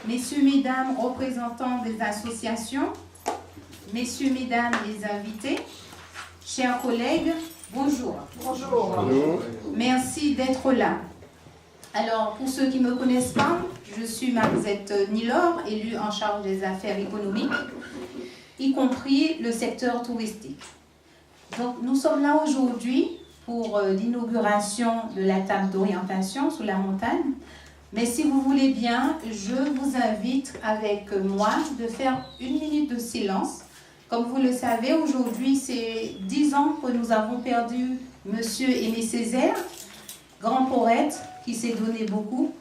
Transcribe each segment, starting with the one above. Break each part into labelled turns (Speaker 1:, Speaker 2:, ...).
Speaker 1: messieurs, mesdames, représentants des associations, messieurs, mesdames, les invités, chers collègues, bonjour.
Speaker 2: Bonjour.
Speaker 3: Bonjour.
Speaker 1: Merci d'être là. Alors, pour ceux qui ne me connaissent pas, je suis Marisette Nilor, élue en charge des affaires économiques, y compris le secteur touristique. Donc, nous sommes là aujourd'hui pour l'inauguration de la table d'orientation sous la montagne. Mais si vous voulez bien, je vous invite avec moi de faire une minute de silence. Comme vous le savez, aujourd'hui, c'est 10 ans que nous avons perdu Monsieur Aimé Césaire, grand poète qui s'est donné beaucoup.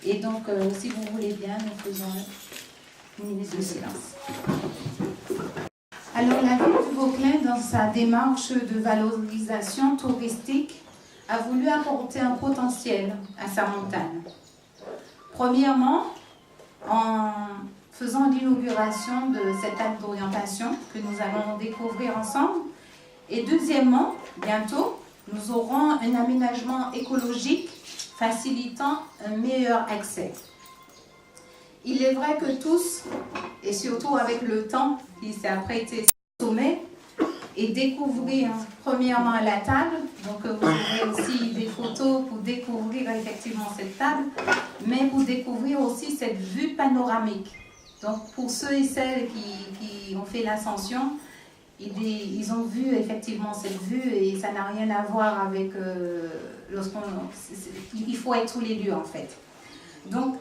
Speaker 1: Et donc, si vous voulez bien, nous faisons une minute de silence. Alors, la ville du Vauclin, dans sa démarche de valorisation touristique, a voulu apporter un potentiel à sa montagne. Premièrement, en faisant l'inauguration de cette table d'orientation que nous allons découvrir ensemble. Et deuxièmement, bientôt, nous aurons un aménagement écologique facilitant un meilleur accès. Il est vrai que tous, et surtout avec le temps qui s'est apprêté au sommet, et découvrir premièrement la table, donc vous aurez aussi des photos pour découvrir effectivement cette table, mais pour découvrir aussi cette vue panoramique. Donc pour ceux et celles qui ont fait l'ascension, ils ont vu effectivement cette vue et ça n'a rien à voir avec il faut être tous les lieux en fait. Donc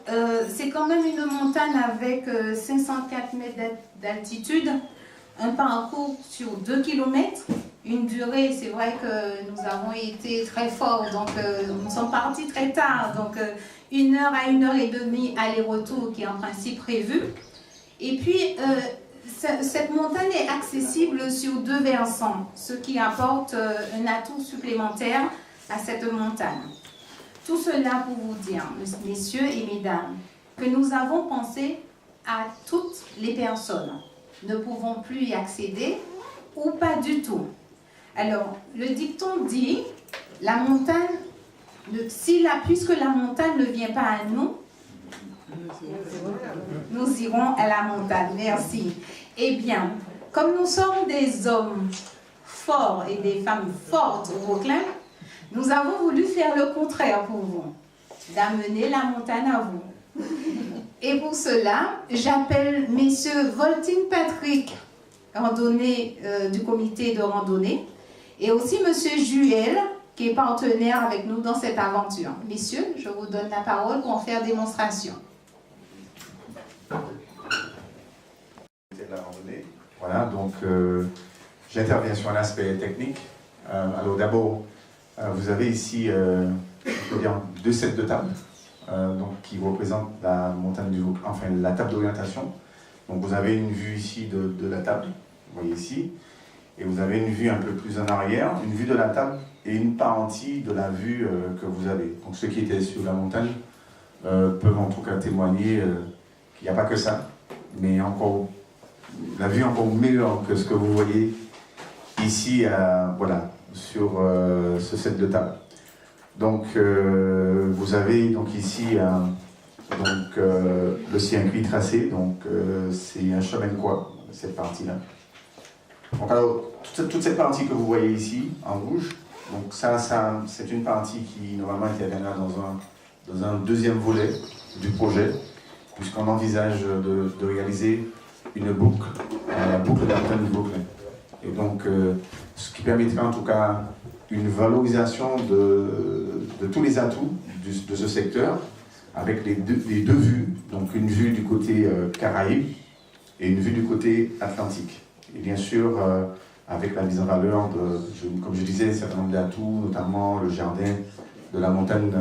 Speaker 1: c'est quand même une montagne avec 504 mètres d'altitude, un parcours sur 2 km, une durée, c'est vrai que nous avons été très forts, donc nous sommes partis très tard, donc 1 heure à 1 heure et demie aller-retour qui est en principe prévu. Et puis cette montagne est accessible sur 2 versants, ce qui apporte un atout supplémentaire à cette montagne. Tout cela pour vous dire, messieurs et mesdames, que nous avons pensé à toutes les personnes ne pouvant plus y accéder ou pas du tout. Alors, le dicton dit, la montagne, puisque la montagne ne vient pas à nous, nous irons à la montagne. Merci. Eh bien, comme nous sommes des hommes forts et des femmes fortes au Vauclin, nous avons voulu faire le contraire pour vous, d'amener la montagne à vous. Et pour cela, j'appelle messieurs Voltine Patrick, randonnée du comité de randonnée, et aussi monsieur Juel, qui est partenaire avec nous dans cette aventure. Messieurs, je vous donne la parole pour en faire démonstration.
Speaker 3: La randonnée. Voilà, donc j'interviens sur un aspect technique. Alors d'abord, vous avez ici je peux dire 2 sets de tables. Donc, qui représente la montagne du Vauclin, enfin la table d'orientation. Donc vous avez une vue ici de la table, vous voyez ici, et vous avez une vue un peu plus en arrière, une vue de la table et une parentie de la vue que vous avez. Donc ceux qui étaient sur la montagne peuvent en tout cas témoigner qu'il n'y a pas que ça, mais encore la vue encore meilleure que ce que vous voyez ici, voilà, sur ce set de table. Donc, vous avez donc ici le circuit tracé, donc c'est un chemin de croix, cette partie-là. Donc alors, toute cette partie que vous voyez ici, en rouge, donc ça c'est une partie qui normalement interviendra dans un deuxième volet du projet, puisqu'on envisage de réaliser une boucle, la boucle de la montagne du Vauclin. Et donc, ce qui permettra en tout cas une valorisation de tous les atouts de ce secteur, avec les deux vues, donc une vue du côté Caraïbe et une vue du côté Atlantique. Et bien sûr, avec la mise en valeur comme je disais, un certain nombre d'atouts, notamment le jardin de la montagne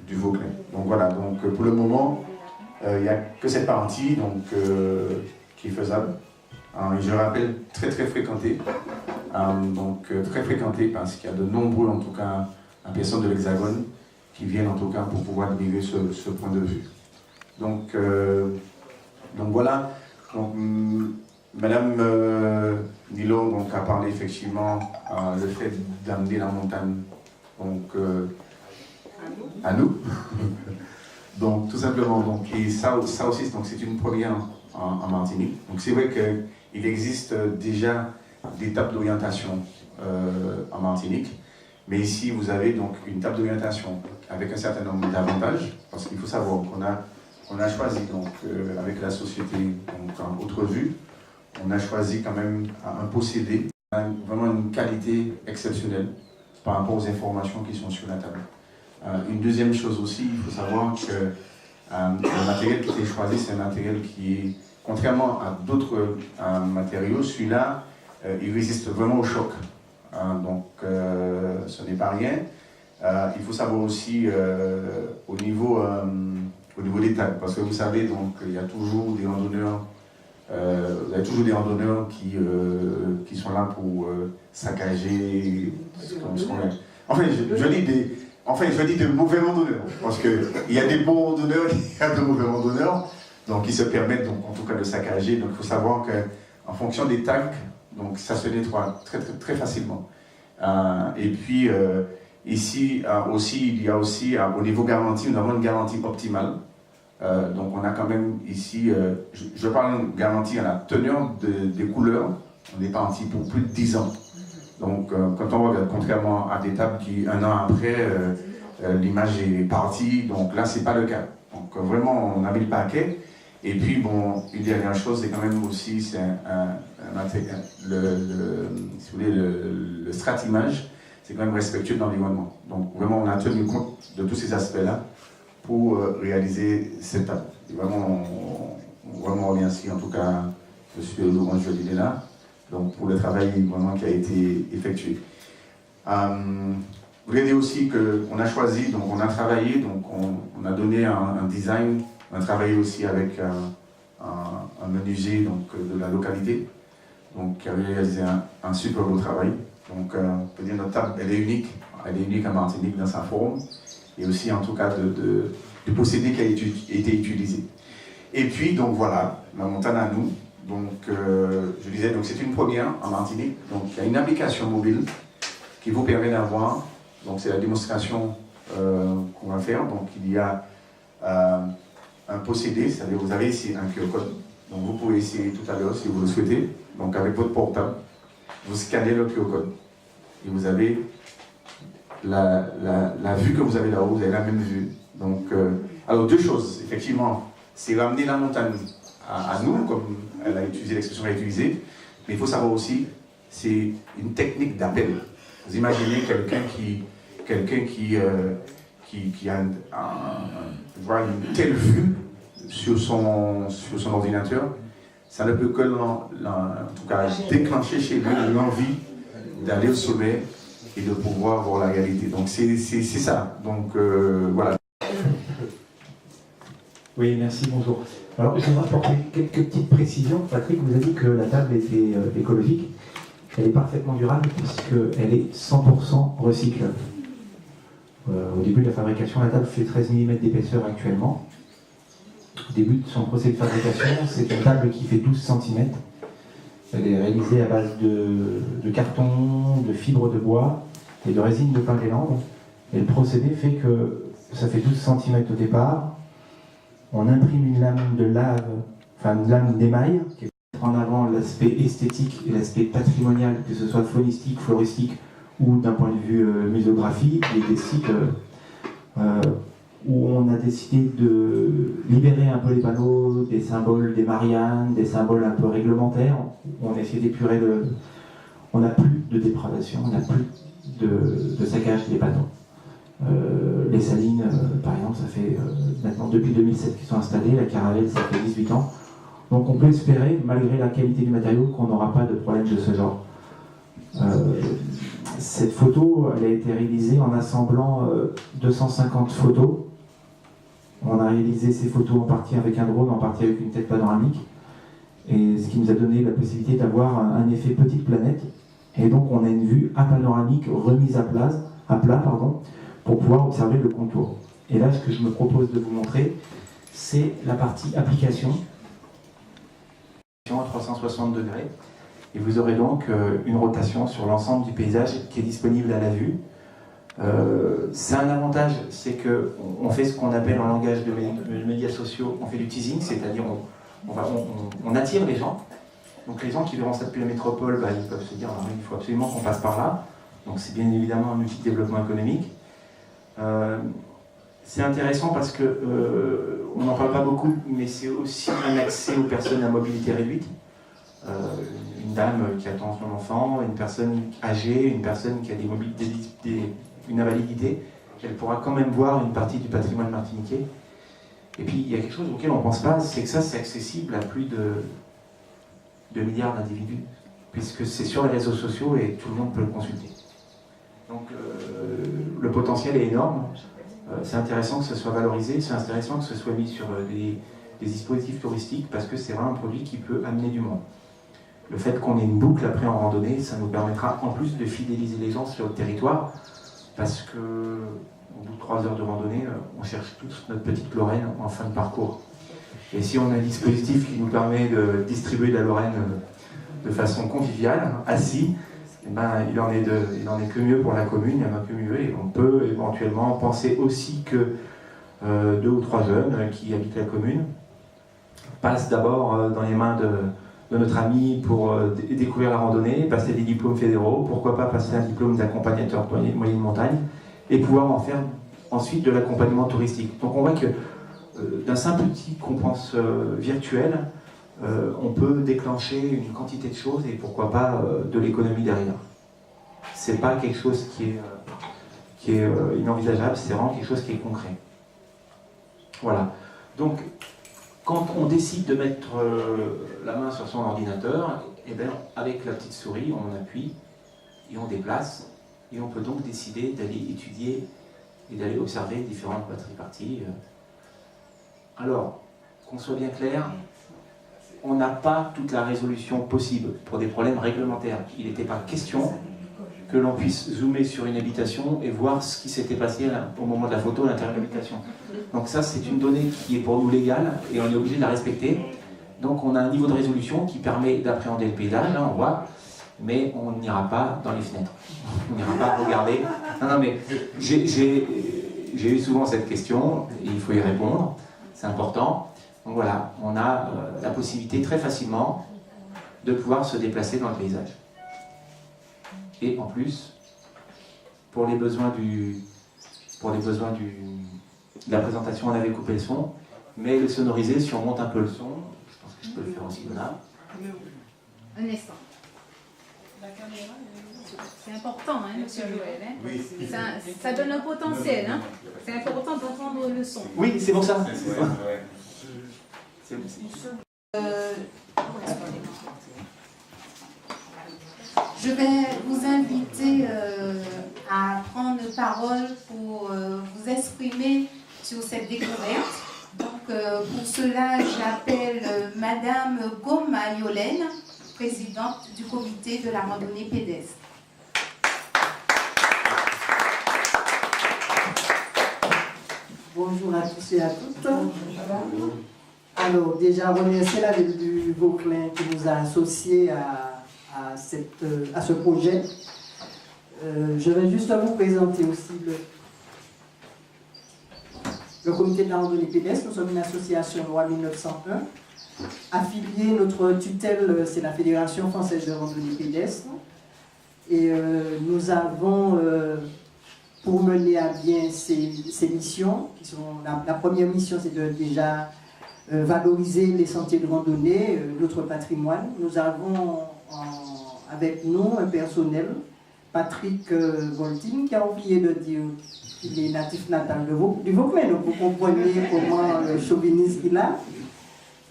Speaker 3: du Vauclin. Donc voilà, donc pour le moment, il n'y a que cette partie qui est faisable. Et je rappelle, très fréquenté. Très fréquenté parce qu'il y a de nombreux, en tout cas, personnes de l'Hexagone qui viennent en tout cas pour pouvoir délivrer ce point de vue. Donc voilà. Donc, Madame Nilo a parlé effectivement le fait d'amener la montagne à nous. Donc, tout simplement, donc, et ça aussi, donc, c'est une première en Martinique. Donc, c'est vrai qu'il existe déjà des tables d'orientation en Martinique, mais ici, vous avez donc une table d'orientation avec un certain nombre d'avantages, parce qu'il faut savoir qu'on a choisi, donc, avec la société, donc, en Autre Vue, on a choisi quand même un procédé, vraiment une qualité exceptionnelle par rapport aux informations qui sont sur la table. Une deuxième chose aussi, il faut savoir que le matériel qui est choisi, c'est un matériel qui est, contrairement à d'autres matériaux, celui-là, il résiste vraiment au choc. Donc, ce n'est pas rien. Il faut savoir aussi au niveau des tables, parce que vous savez, donc, il y a toujours des randonneurs. Vous avez toujours des randonneurs qui sont là pour saccager. Enfin, je dis des mauvais randonneurs, parce qu'il y a des bons randonneurs et il y a de mauvais randonneurs, donc ils se permettent donc, en tout cas de saccager. Donc il faut savoir qu'en fonction des tags, donc ça se nettoie très facilement. Et puis ici aussi, il y a aussi au niveau garantie, nous avons une garantie optimale. Donc on a quand même ici, je parle de garantie à la teneur des couleurs, on est parti pour plus de 10 ans. Donc quand on regarde, contrairement à des tables qui, un an après, l'image est partie, donc là c'est pas le cas. Donc vraiment on a mis le paquet. Et puis bon, une dernière chose, c'est quand même aussi, c'est si vous voulez, le stratimage, c'est quand même respectueux de l'environnement. Donc vraiment on a tenu compte de tous ces aspects-là pour réaliser cette table. Et vraiment, on remercie en tout cas M. Laurent Jolinet là, donc pour le travail vraiment qui a été effectué. Vous voulez dire aussi qu'on a choisi, donc on a travaillé, donc on a donné un design, on a travaillé aussi avec un menuisier donc, de la localité, donc qui a réalisé un super beau travail. Donc on peut dire notre table, elle est unique à Martinique dans sa forme, et aussi en tout cas du procédé qui a été utilisé. Et puis donc voilà, la montagne à nous, donc je disais, donc c'est une première en Martinique, donc il y a une application mobile qui vous permet d'avoir, donc c'est la démonstration qu'on va faire, donc il y a un procédé, c'est-à-dire vous avez ici un QR code, donc vous pouvez essayer tout à l'heure si vous le souhaitez, donc avec votre portable, vous scannez le QR code et vous avez la vue que vous avez là-haut, vous avez la même vue. Donc, alors deux choses, effectivement, c'est ramener la montagne à nous, comme elle a utilisé l'expression qu'elle a utilisée, mais il faut savoir aussi, c'est une technique d'appel. Vous imaginez quelqu'un qui a une telle vue sur son ordinateur, ça ne peut que en tout cas déclencher chez lui l'envie d'aller au sommet et de pouvoir voir la réalité. Donc c'est ça. Donc voilà.
Speaker 2: Oui, merci, bonjour. Alors, j'aimerais apporter quelques petites précisions. Patrick vous a dit que la table était écologique. Elle est parfaitement durable puisqu'elle est 100% recyclable. Au début de la fabrication, la table fait 13 mm d'épaisseur actuellement. Au début de son procès de fabrication, c'est une table qui fait 12 cm. Elle est réalisée à base de carton, de fibres de bois et de résine de pin des Landes. Et le procédé fait que ça fait 12 cm au départ. On imprime une lame de lave, enfin une lame d'émail, qui met en avant l'aspect esthétique et l'aspect patrimonial, que ce soit faunistique, floristique ou d'un point de vue muséographique. Il y a des sites où on a décidé de libérer un peu les panneaux, des symboles des Mariannes, des symboles un peu réglementaires. On a essayé d'épurer on n'a plus de dépravation, on n'a plus de saccage des panneaux. Les salines, par exemple, ça fait maintenant depuis 2007 qu'ils sont installés, la caravelle, ça fait 18 ans. Donc on peut espérer, malgré la qualité du matériau, qu'on n'aura pas de problème de ce genre. Cette photo, elle a été réalisée en assemblant 250 photos. On a réalisé ces photos en partie avec un drone, en partie avec une tête panoramique. Et ce qui nous a donné la possibilité d'avoir un effet petite planète. Et donc on a une vue à panoramique remise à plat, pour pouvoir observer le contour. Et là, ce que je me propose de vous montrer, c'est la partie application à 360 degrés. Et vous aurez donc une rotation sur l'ensemble du paysage qui est disponible à la vue. C'est un avantage, c'est qu'on fait ce qu'on appelle en langage de médias sociaux, on fait du teasing, c'est-à-dire on attire les gens. Donc les gens qui verront ça depuis la métropole, ils peuvent se dire il faut absolument qu'on passe par là. Donc c'est bien évidemment un outil de développement économique. C'est intéressant parce que on n'en parle pas beaucoup, mais c'est aussi un accès aux personnes à mobilité réduite. Une dame qui attend son enfant, une personne âgée, une personne qui a une invalidité, elle pourra quand même voir une partie du patrimoine martiniquais. Et puis il y a quelque chose auquel on ne pense pas, c'est que ça c'est accessible à plus de 2 milliards d'individus, puisque c'est sur les réseaux sociaux et tout le monde peut le consulter. Donc le potentiel est énorme. C'est intéressant que ce soit valorisé, c'est intéressant que ce soit mis sur des dispositifs touristiques parce que c'est vraiment un produit qui peut amener du monde. Le fait qu'on ait une boucle après en randonnée, ça nous permettra en plus de fidéliser les gens sur le territoire parce que au bout de 3 heures de randonnée, on cherche tous notre petite Lorraine en fin de parcours. Et si on a un dispositif qui nous permet de distribuer de la Lorraine de façon conviviale, assis, il en est que mieux pour la commune, il n'y en a que mieux, et on peut éventuellement penser aussi que 2 ou 3 jeunes qui habitent la commune passent d'abord dans les mains de notre ami pour découvrir la randonnée, passer des diplômes fédéraux, pourquoi pas passer un diplôme d'accompagnateur de moyenne montagne, et pouvoir en faire ensuite de l'accompagnement touristique. Donc on voit que d'un simple outil qu'on pense virtuel, on peut déclencher une quantité de choses et pourquoi pas de l'économie derrière. C'est pas quelque chose qui est inenvisageable, c'est vraiment quelque chose qui est concret. Voilà. Donc, quand on décide de mettre la main sur son ordinateur, avec la petite souris, on appuie et on déplace, et on peut donc décider d'aller étudier et d'aller observer différentes batteries-parties. Alors, qu'on soit bien clair, on n'a pas toute la résolution possible pour des problèmes réglementaires. Il n'était pas question que l'on puisse zoomer sur une habitation et voir ce qui s'était passé au moment de la photo à l'intérieur de l'habitation. Donc ça, c'est une donnée qui est pour nous légale et on est obligé de la respecter. Donc on a un niveau de résolution qui permet d'appréhender le paysage, on voit, mais on n'ira pas dans les fenêtres. On n'ira pas regarder. Non, mais j'ai eu souvent cette question et il faut y répondre, c'est important. Donc voilà, on a la possibilité très facilement de pouvoir se déplacer dans le paysage. Et en plus, pour les besoins de la présentation, on avait coupé le son, mais le sonorisé, si on monte un peu le son, je pense que je peux le faire aussi là.
Speaker 1: Un instant. C'est important, monsieur Joël.
Speaker 3: Oui.
Speaker 1: Ça donne un potentiel. C'est important d'entendre le son.
Speaker 2: Oui, c'est pour ça.
Speaker 1: Je vais vous inviter à prendre parole pour vous exprimer sur cette découverte. Donc, pour cela, j'appelle Madame Goma Yolène, présidente du comité de la randonnée pédestre.
Speaker 4: Bonjour à tous et à toutes. Alors, déjà, remercier la ville du Vauclin qui nous a associés à ce projet. Je vais juste vous présenter aussi le comité de la randonnée pédestre. Nous sommes une association loi 1901. Affiliée, notre tutelle, c'est la Fédération française de randonnée pédestre. Et nous avons, pour mener à bien ces missions, qui sont, la première mission, c'est de déjà valoriser les sentiers de randonnée, notre patrimoine. Nous avons avec nous un personnel, Patrick Voltine, qui a oublié de dire qu'il est natif natal du Vauclin, donc vous comprenez comment le chauvinisme qu'il a.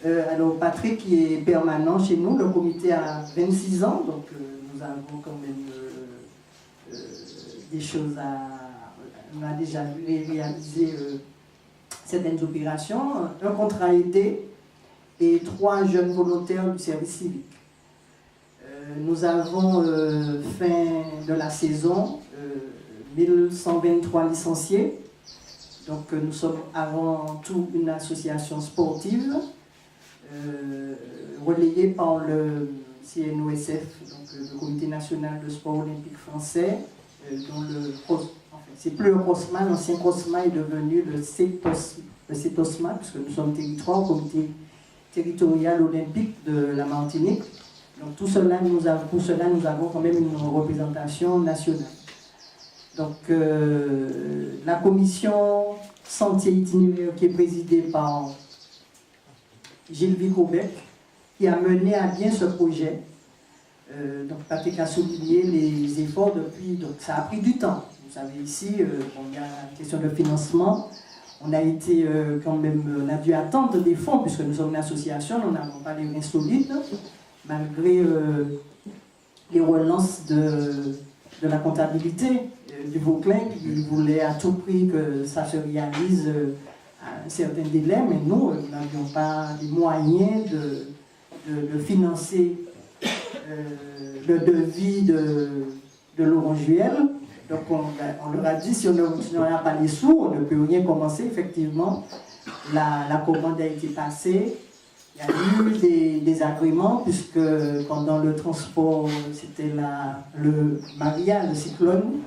Speaker 4: Alors Patrick qui est permanent chez nous, le comité a 26 ans, donc nous avons quand même des choses on a déjà réalisé certaines opérations, un contrat aidé et 3 jeunes volontaires du service civique. Nous avons fin de la saison 1123 licenciés, donc nous sommes avant tout une association sportive relayée par le CNOSF, donc le Comité national de sport olympique français, dont c'est plus le COSMA, l'ancien COSMA est devenu le CETOSMA, puisque nous sommes territoire, comité territorial olympique de la Martinique. Donc pour cela, nous avons quand même une représentation nationale. Donc la commission Sentier itinéraire qui est présidée par Gilles Vicobek, qui a mené à bien ce projet. Donc Patrick a souligné les efforts depuis, donc ça a pris du temps. Vous savez ici, il y a la question de financement. On a été quand même, on a dû attendre des fonds puisque nous sommes une association, nous n'avons pas les reins solides, malgré les relances de la comptabilité du Vauclin qui voulait à tout prix que ça se réalise à un certain délai, mais nous n'avions pas les moyens de financer le devis de Laurent Juel. Donc on leur a dit, si on n'a pas les sous, on ne peut rien commencer. Effectivement, la commande a été passée. Il y a eu des agréments, puisque pendant le transport, c'était le Maria, le cyclone.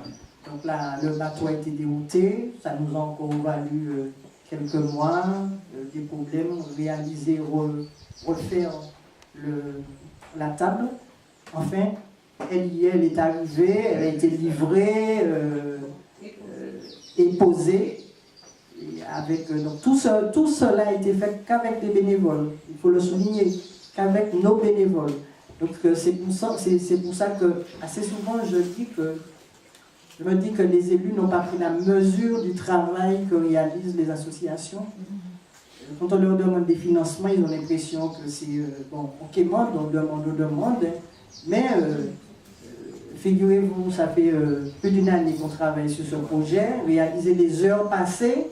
Speaker 4: Donc là, le bateau a été dérouté. Ça nous a encore valu quelques mois, des problèmes, réaliser, refaire la table. Enfin, elle est arrivée, elle a été livrée et posée. Et avec, donc tout cela a été fait qu'avec les bénévoles. Il faut le souligner, qu'avec nos bénévoles. Donc c'est pour ça que assez souvent je me dis que les élus n'ont pas pris la mesure du travail que réalisent les associations. Quand on leur demande des financements, ils ont l'impression que c'est bon, ok, on demande, mais figurez-vous, ça fait plus d'une année qu'on travaille sur ce projet, réaliser les heures passées,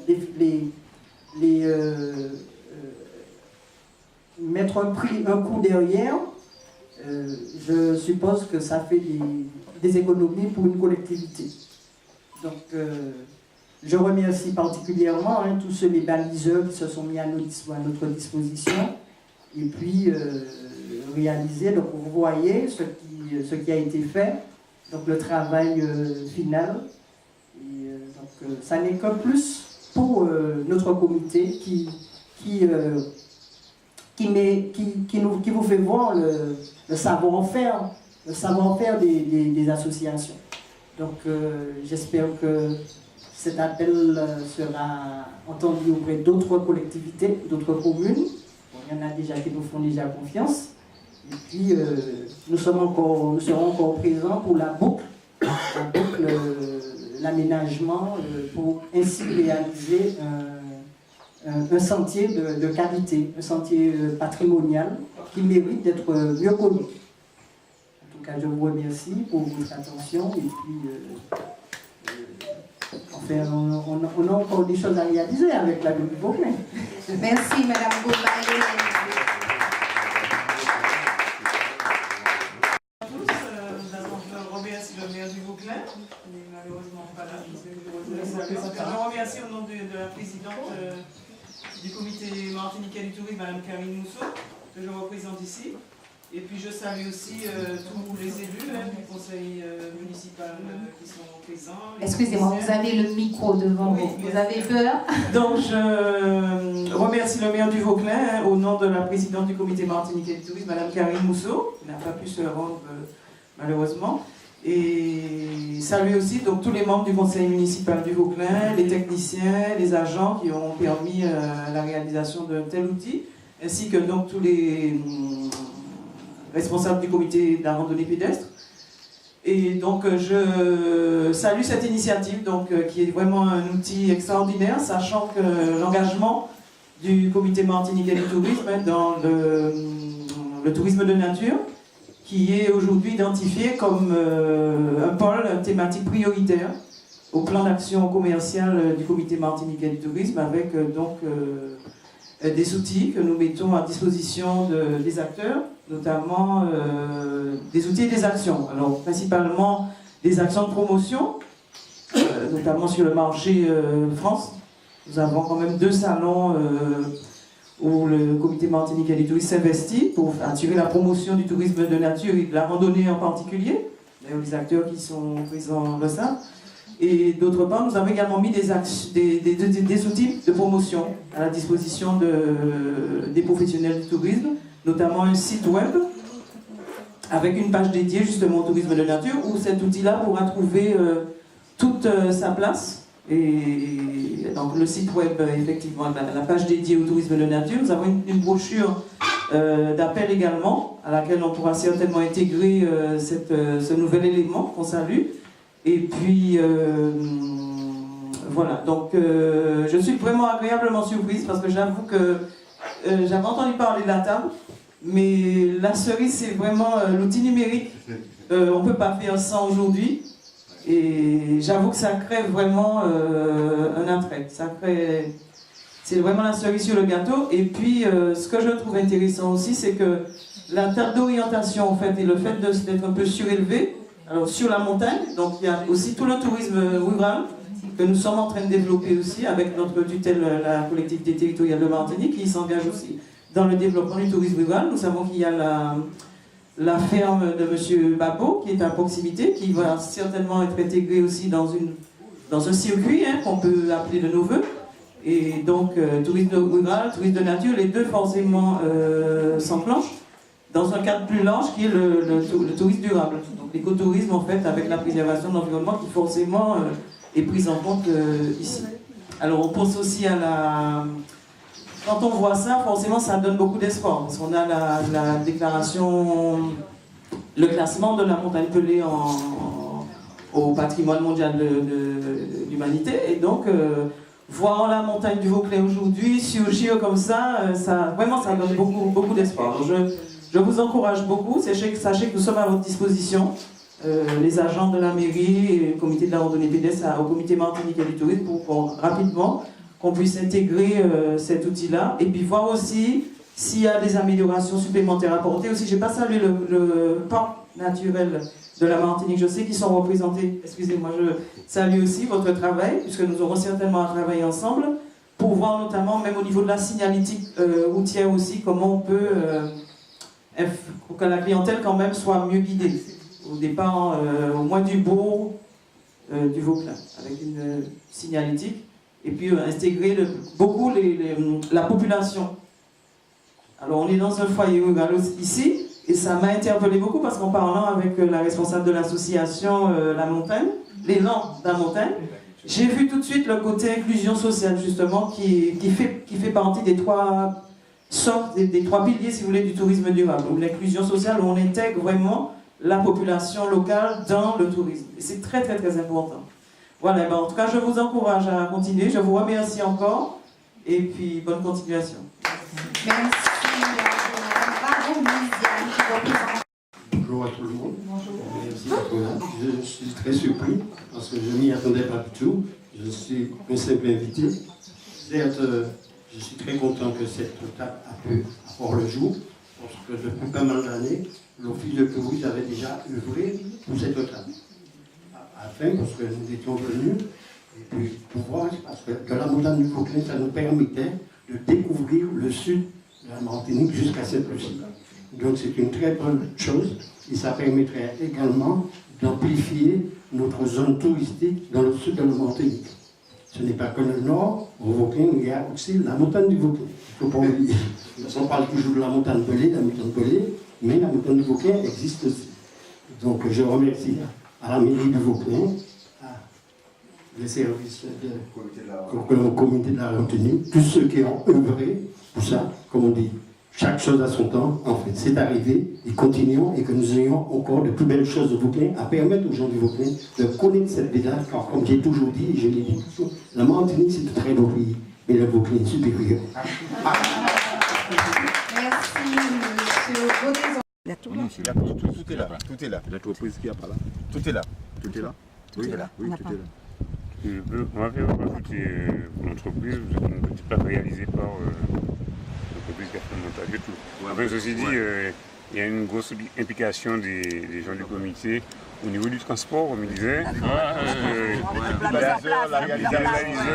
Speaker 4: mettre un coup derrière, je suppose que ça fait des économies pour une collectivité. Donc, je remercie particulièrement tous les baliseurs qui se sont mis à notre disposition et puis réaliser. Donc, vous voyez ce qui a été fait, donc le travail final. Et, donc, ça n'est qu'un plus pour notre comité qui vous fait voir le savoir-faire des associations. Donc j'espère que cet appel sera entendu auprès d'autres collectivités, d'autres communes. Bon, il y en a déjà qui nous font déjà confiance. Et puis nous serons encore présents pour la boucle, l'aménagement, pour ainsi réaliser un sentier de qualité, un sentier patrimonial qui mérite d'être mieux connu. En tout cas, je vous remercie pour votre attention et puis enfin, on a encore des choses à réaliser avec la ville du Vauclin.
Speaker 1: Merci, Madame Goumaï.
Speaker 5: Je remercie le maire du Vauclin, qui n'est malheureusement pas là. Je remercie au nom de la présidente du comité martiniquais du tourisme, Mme Karine Mousseau, que je représente ici. Et puis je salue aussi tous les élus du conseil municipal qui sont présents.
Speaker 1: Excusez-moi, vous avez le micro devant vous. Vous avez peur?
Speaker 5: Donc je remercie le maire du Vauclin au nom de la présidente du comité martiniquais du tourisme, Mme Karine Mousseau, qui n'a pas pu se rendre malheureusement. Et saluer aussi donc, tous les membres du conseil municipal du Vauclin, les techniciens, les agents qui ont permis la réalisation d'un tel outil, ainsi que donc tous les responsables du comité de la randonnée pédestre. Et donc je salue cette initiative donc, qui est vraiment un outil extraordinaire, sachant que l'engagement du comité martiniquais du tourisme dans le tourisme de nature, qui est aujourd'hui identifié comme un pôle thématique prioritaire au plan d'action commerciale du comité martiniquais du tourisme, avec donc des outils que nous mettons à disposition des acteurs, notamment des outils et des actions. Alors principalement des actions de promotion, notamment sur le marché France. Nous avons quand même 2 salons où le comité martiniquais du tourisme s'investit pour attirer la promotion du tourisme de nature et de la randonnée en particulier. D'ailleurs, les acteurs qui sont présents le savent. Et d'autre part, nous avons également mis des outils de promotion à la disposition des professionnels du tourisme, notamment un site web avec une page dédiée justement au tourisme de nature, où cet outil-là pourra trouver toute sa place. Et donc le site web, effectivement, la page dédiée au tourisme de nature. Nous avons une brochure d'appel également, à laquelle on pourra certainement intégrer ce nouvel élément qu'on salue. Et puis, voilà, donc je suis vraiment agréablement surprise parce que j'avoue que j'avais entendu parler de la table, mais la cerise, c'est vraiment l'outil numérique. On ne peut pas faire sans aujourd'hui. Et j'avoue que ça crée vraiment un attrait. C'est vraiment la cerise sur le gâteau. Et puis, ce que je trouve intéressant aussi, c'est que la table d'orientation, en fait, et le fait d'être un peu surélevé, alors sur la montagne, donc il y a aussi tout le tourisme rural que nous sommes en train de développer aussi avec notre tutelle, la collectivité territoriale de Martinique, qui s'engage aussi dans le développement du tourisme rural. Nous savons qu'il y a la ferme de M. Babo, qui est à proximité, qui va certainement être intégrée aussi dans un circuit qu'on peut appeler de nos voeux. Et donc, tourisme rural, tourisme de nature, les deux forcément s'enclenchent dans un cadre plus large qui est le tourisme durable. Donc l'écotourisme, en fait, avec la préservation de l'environnement qui forcément est prise en compte ici. Alors on pense aussi à la... Quand on voit ça, forcément, ça donne beaucoup d'espoir. Parce qu'on a la déclaration, le classement de la montagne pelée au patrimoine mondial de l'humanité. Et donc, voir la montagne du Vauclès aujourd'hui surgir comme ça, vraiment, ça donne beaucoup d'espoir. Je vous encourage beaucoup. Sachez que nous sommes à votre disposition, les agents de la mairie et le comité de la randonnée pédestre au comité martiniquais du tourisme pour rapidement qu'on puisse intégrer cet outil-là et puis voir aussi s'il y a des améliorations supplémentaires à apporter. Aussi, je n'ai pas salué le parc naturel de la Martinique. Je sais qu'ils sont représentés. Excusez-moi, je salue aussi votre travail, puisque nous aurons certainement à travailler ensemble pour voir notamment, même au niveau de la signalétique routière aussi, comment on peut, pour que la clientèle quand même soit mieux guidée. Au départ, au moins du bourg du Vauclès, avec une signalétique. Et puis intégrer beaucoup la population. Alors on est dans un foyer rural ici, et ça m'a interpellé beaucoup parce qu'en parlant avec la responsable de l'association La Montagne, l'élan de la montagne, j'ai vu tout de suite le côté inclusion sociale justement qui fait partie des trois sortes, des trois piliers si vous voulez du tourisme durable. L'inclusion sociale où on intègre vraiment la population locale dans le tourisme. Et c'est très très très important. Voilà, en tout cas, je vous encourage à continuer. Je vous remercie encore. Et puis, bonne continuation.
Speaker 1: Merci.
Speaker 6: Bonjour à tout le monde. Bonjour. Merci d'être là. Je suis très surpris parce que je ne m'y attendais pas du tout. Je suis un simple invité. Certes, je suis très content que cette table a pu avoir le jour parce que depuis pas mal d'années, l'Office de tourisme avait déjà œuvré pour cette table. Afin, parce que nous étions venus, et puis pouvoir, parce que la montagne du Vauclès, ça nous permettait de découvrir le sud de la Martinique jusqu'à Sainte-Lucie. Donc c'est une très bonne chose, et ça permettrait également d'amplifier notre zone touristique dans le sud de la Martinique. Ce n'est pas que le nord, au Vauclès, il y a aussi la montagne du Vauclès. Il ne faut pas oublier. On parle toujours de la montagne pelée, mais la montagne du Vauclès existe aussi. Donc je remercie à la mairie du Vauclès, les services du comité de la retenue, tous ceux qui ont œuvré pour ça, comme on dit, chaque chose à son temps, en fait, c'est arrivé, et continuons, et que nous ayons encore de plus belles choses au Vauclès, à permettre aux gens du Vauclès de connaître cette village, car comme j'ai toujours dit, et je l'ai dit, la Martinique c'est un très beau pays, mais le Vauclès est supérieur.
Speaker 1: Merci, monsieur.
Speaker 7: Tout est là, tout est là. L'entreprise qui a pas là. Tout est là. Tout est là. Oui, tout est là. Oui, tout est là.
Speaker 8: On va faire rajouter l'entreprise, un petit plat réalisé par l'entreprise qui a fait le montage et tout. Enfin, ceci dit, il y a une grosse implication des gens du comité au niveau du transport, on me disait.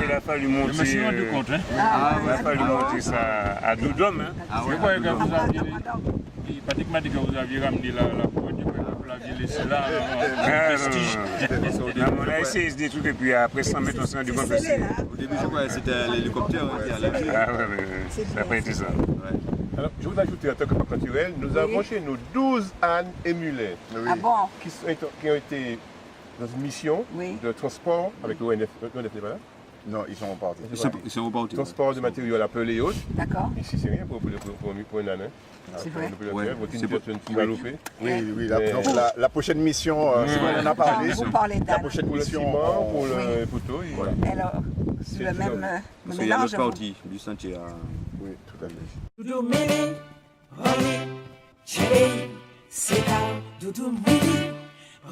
Speaker 8: Il a fallu monter. Je me suis rendu compte. Il a fallu monter ça à Doudom. Je croyais que vous aviez pratiquement dit que vous aviez ramené la production. On a essayé des trucs et puis après 100 mètres, on s'est rendu compte que c'est...
Speaker 7: Au début, je croyais que c'était l'hélicoptère qui allait.
Speaker 8: Ah ouais, mais ça n'a pas été ça.
Speaker 9: Alors, je vous ajoute en tant que parc naturel, nous avons chez nous 12 ânes et mulets qui ont été dans une mission de transport avec l'ONF, n'est pas là?
Speaker 7: Non, ils sont repartis. Ils sont repartis.
Speaker 9: Transport de matériaux à peu et autres.
Speaker 10: D'accord.
Speaker 9: Ici, c'est rien pour un âne.
Speaker 10: C'est vrai.
Speaker 9: C'est pour une galopée.
Speaker 7: Oui. Donc la prochaine mission, si on en a parlé,
Speaker 10: vous parlez
Speaker 7: la prochaine mission
Speaker 9: pour le poteau.
Speaker 10: Alors, c'est le même
Speaker 7: parce qu'il y a l'autre partie du sentier.
Speaker 9: Oui, tout à fait.
Speaker 11: Doudou Mili, Roli, Chéri, Seta, Doudou Mili,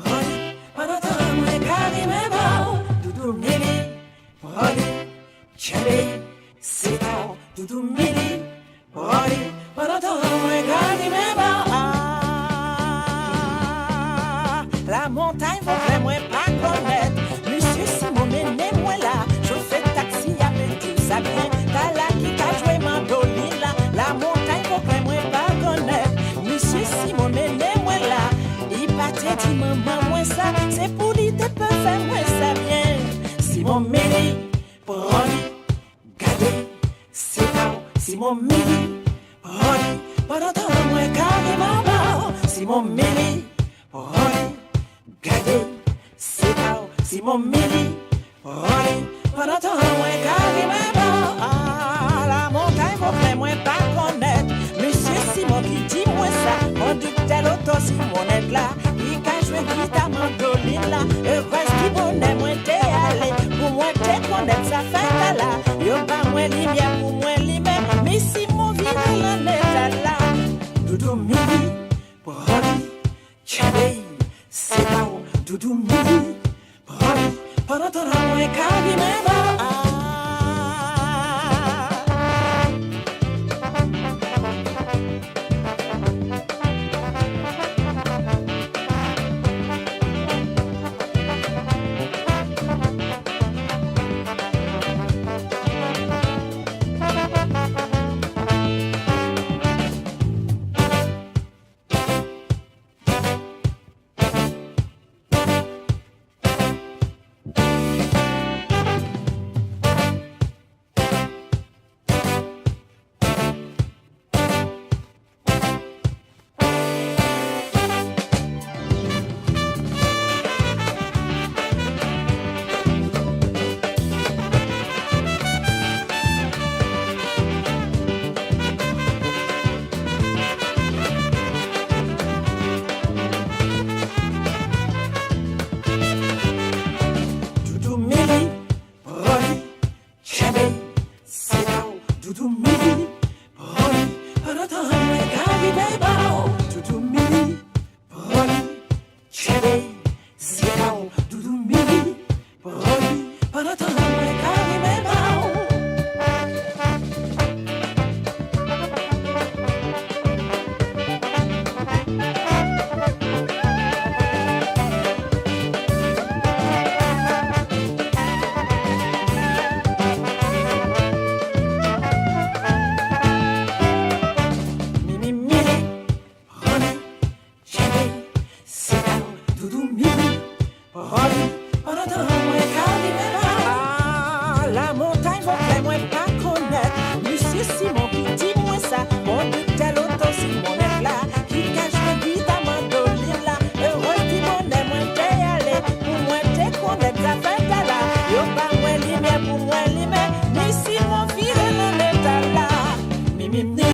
Speaker 11: Roli, Panotan, Mekari, Meba, Doudou Mili, Roli, Chéri, Seta, Doudou Mili, Roli, Panotan, Mekari, Meba. La montagne, vous moi pas connaître. Monsieur Simon, menez-moi là. Je fais taxi avec tout ça bien. T'as là qui t'a joué mandoline là. La montagne, vous moi pas connaître. Monsieur Simon, menez-moi là. Il partait dit maman, moi ça. C'est pour lui, te peux faire moi ça bien. Simon, Mili, Broli, Gade, c'est pas. Simon, Mili, Broli, pendant temps, moi, carrément mort. Simon, Mili, Broli, Gade, c'est pas. Simon, Mili, Broli, pendant temps, moi, carrément mort. Ah, la montagne, vous moi pas connaître. Monsieur Simon qui dit moi ça. Conducteur auto, Simon est là. Il a joué guitare, mandoline là. Heureuse qui bonnet, moi t'es allé. Pour moi t'es connaître sa fête là. Yo pas moi lumière, pour moi lumière. Mais Simon vient la nette là. Doudou Mili, Broli, Chéri, c'est là. Doudou Mili, Broli, pendant ton amour et carrément. Doudou